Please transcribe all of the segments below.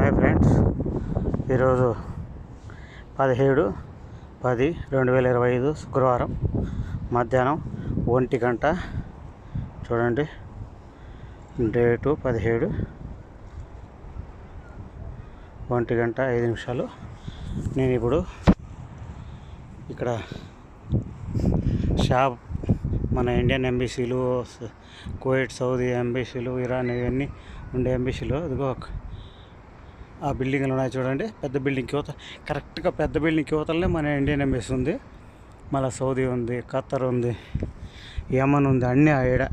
Hi friends, ఈరోజు 17/10/2025 శుక్రవారం మధ్యాహ్నం 1 గంట. చూడండి, డేటు 17 1 గంట 5 నిమిషాలు. నేను ఇప్పుడు ఇక్కడ షాప్ మన ఇండియన్ ఎంబీసీలు, కువైట్, సౌదీ ఎంబీసీలు, ఇరాన్ ఇవన్నీ ఉండే ఎంబీసీలు ఇదిగో ఆ బిల్డింగ్లు ఉన్నాయి చూడండి. పెద్ద బిల్డింగ్ యువత, కరెక్ట్గా పెద్ద బిల్డింగ్ యువతలనే మన ఇండియన్ ఎంబసీ ఉంది. మళ్ళీ సౌదీ ఉంది, ఖత్తర్ ఉంది, యమన్ ఉంది, అన్నీ ఆడ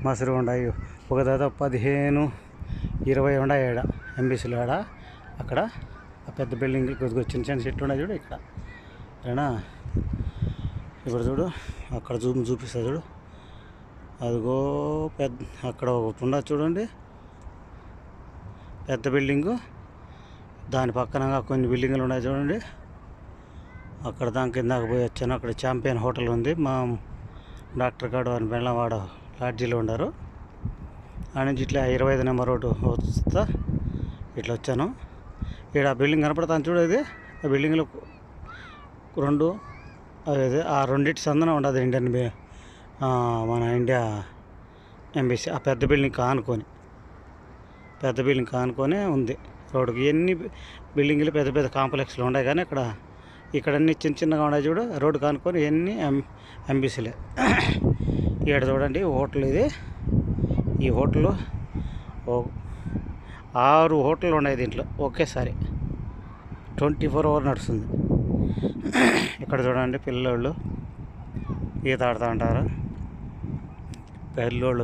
మసరు ఉన్నాయి. ఒక దాదాపు 15-20 ఉన్నాయి ఆడ ఎంబీసీలు. ఆడ అక్కడ ఆ పెద్ద బిల్డింగ్ కొద్దిగా చిన్న చిన్న చెట్లు ఉన్నాయి చూడు ఇక్కడ. అయినా ఇప్పుడు చూడు, అక్కడ చూపిస్తా చూడు, అదిగో పెద్ద అక్కడ ఒకటి ఉన్నది చూడండి, పెద్ద బిల్డింగు. దాని పక్కన కొన్ని బిల్డింగులు ఉన్నాయి చూడండి. అక్కడ దాని కిందకు పోయి వచ్చాను. అక్కడ ఛాంపియన్ హోటల్ ఉంది. మా డాక్టర్ గారు అని బెళ్ళవాడ లాడ్జీలో ఉన్నారు. ఆ నుంచి ఇట్లా 25 నెంబర్ రోడ్డు వస్తా ఇట్లా వచ్చాను. ఇక్కడ ఆ బిల్డింగ్ కనపడతాను చూడు. ఇది ఆ బిల్డింగ్లో అదే ఆ రెండింటి సందన ఉండదు ఇండియన్ మన ఇండియా ఎంబసీ. ఆ పెద్ద బిల్డింగ్ కానుకొనే ఉంది రోడ్డుకి. ఎన్ని బిల్డింగ్లు పెద్ద పెద్ద కాంప్లెక్స్లు ఉన్నాయి, కానీ ఇక్కడ అన్ని చిన్న చిన్నగా ఉన్నాయి చూడు. రోడ్డు కానుకొని ఎన్ని ఎంబీసీలే. ఇక్కడ చూడండి హోటల్ ఇది. ఈ హోటల్లో 6 హోటళ్ళు ఉన్నాయి దీంట్లో ఒకేసారి. 24 hours నడుస్తుంది. ఇక్కడ చూడండి పిల్లోళ్ళు ఈత ఆడుతూ ఉంటారు. పెద్దోళ్ళు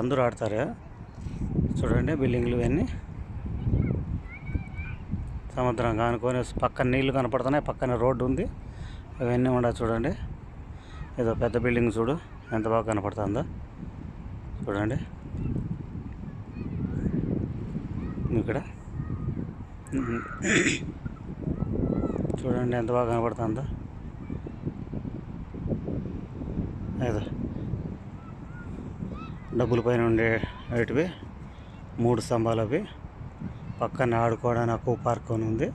అందరూ ఆడతారు. చూడండి బిల్డింగ్లు ఇవన్నీ సముద్రం కానుకొని పక్కన నీళ్లు కనపడుతున్నాయి. పక్కన రోడ్డు ఉంది. ఇవన్నీ ఉండదు చూడండి. ఏదో పెద్ద బిల్డింగ్ చూడు ఎంత బాగా కనపడుతుందో చూడండి. ఇక్కడ చూడండి ఎంత బాగా కనపడుతుందో. ఏదో డబ్బుల పైన ఉండేటివి 3 స్తంభాలు అవి. పక్కన ఆడుకోవడానికి అక్వా పార్క్ అని ఉంది.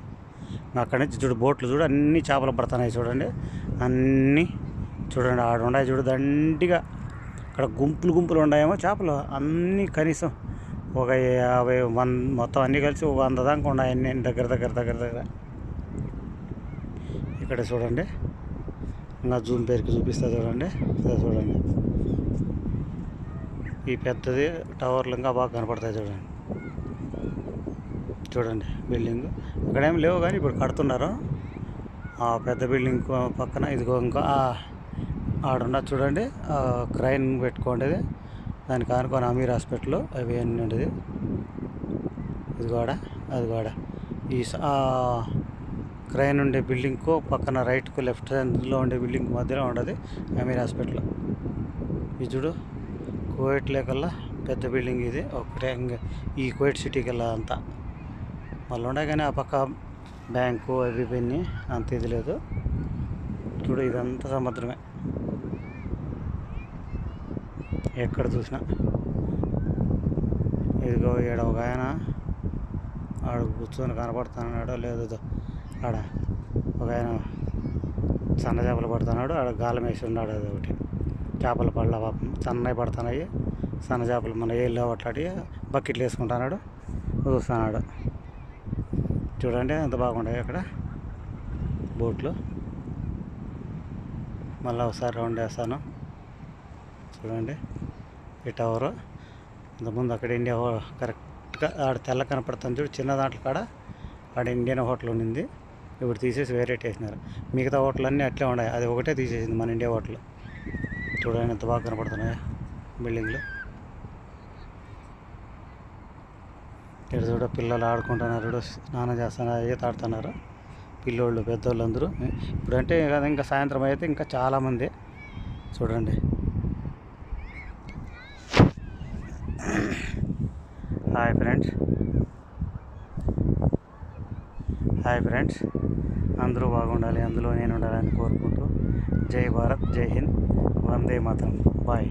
అక్కడి నుంచి చూడు బోట్లు చూడు, అన్నీ చేపలు పడుతున్నాయి చూడండి. అన్నీ చూడండి ఆడ ఉన్నాయి చూడు దండిగా. అక్కడ గుంపులు ఉన్నాయేమో చేపలు. అన్నీ కనీసం ఒక 50-100 మొత్తం అన్నీ కలిసి 100 దాకా ఉన్నాయి అన్నీ దగ్గర. ఇక్కడ చూడండి, ఇంకా జూమ్ పేరుకి చూపిస్తా చూడండి. ఈ పెద్దది టవర్లు ఇంకా బాగా కనపడతాయి చూడండి బిల్డింగ్. ఇక్కడేం లేవు కానీ ఇప్పుడు కడుతున్నారు. ఆ పెద్ద బిల్డింగ్ పక్కన ఇదిగో ఇంకా ఆడున్న చూడండి క్రైన్ పెట్టుకోండి. దానికి ఆనుకొని అమీర్ హాస్పిటల్ అవి అన్నీ ఉండేది. అది కూడా ఈ క్రైన్ ఉండే బిల్డింగ్కు పక్కన రైట్కు లెఫ్ట్ హ్యాండ్లో ఉండే బిల్డింగ్ మధ్యలో ఉండదు అమీర్ హాస్పిటల్. ఇది చూడు కువైట్ లేకల్లా పెద్ద బిల్డింగ్ ఇది ఒకటే. ఈ కువైట్ సిటీకి వెళ్ళా అంతా మళ్ళీ ఉండే, కానీ ఆ పక్క బ్యాంకు అవి ఇవన్నీ అంత ఇది లేదు చూడు. ఇదంతా సముద్రమే ఎక్కడ చూసినా. ఇదిగో ఈడ ఒక ఆయన ఆడ కూర్చొని కనపడుతున్నాడో లేదో. ఆడ ఒక ఆయన సన్న చేపలు పడుతున్నాడు. ఆడ గాలం వేసి ఉన్నాడు. అది ఒకటి చేపల పళ్ళ పాపం సన్నవి పడుతున్నాయి. సన్న చేపలు మన ఏళ్ళు అట్లాంటి బకెట్లు వేసుకుంటున్నాడు, చూస్తున్నాడు. చూడండి ఎంత బాగుంటాయి అక్కడ బోట్లు. మళ్ళీ ఒకసారి రౌండ్ వేస్తాను చూడండి. ఈ టవరు ఇంతకుముందు అక్కడ ఇండియా కరెక్ట్గా ఆడ తెల్ల కనపడుతుంది చూడు. చిన్న దాంట్లో కాడ ఆడ ఇండియన్ హోటల్ ఉండింది. ఇప్పుడు తీసేసి వేరేట్ వేసినారు. మిగతా హోటల్ అన్నీ అట్లే ఉన్నాయి. అది ఒకటే తీసేసింది మన ఇండియా హోటల్. చూడండి ఎంత బాగా కనపడుతున్నాయి బిల్డింగ్లు. ఇక్కడ చూడ పిల్లలు ఆడుకుంటున్నారు, స్నానం చేస్తున్నారు, ఈత ఆడుతున్నారు పిల్లోళ్ళు పెద్దోళ్ళు అందరూ. ఇప్పుడంటే ఇంకా సాయంత్రం అయితే ఇంకా చాలామంది చూడండి. హాయ్ ఫ్రెండ్స్, అందరూ బాగుండాలి, అందులో నేను ఉండాలని కోరుకుంటూ జై భారత్, జై హింద్, వందే మాతరం. బాయ్.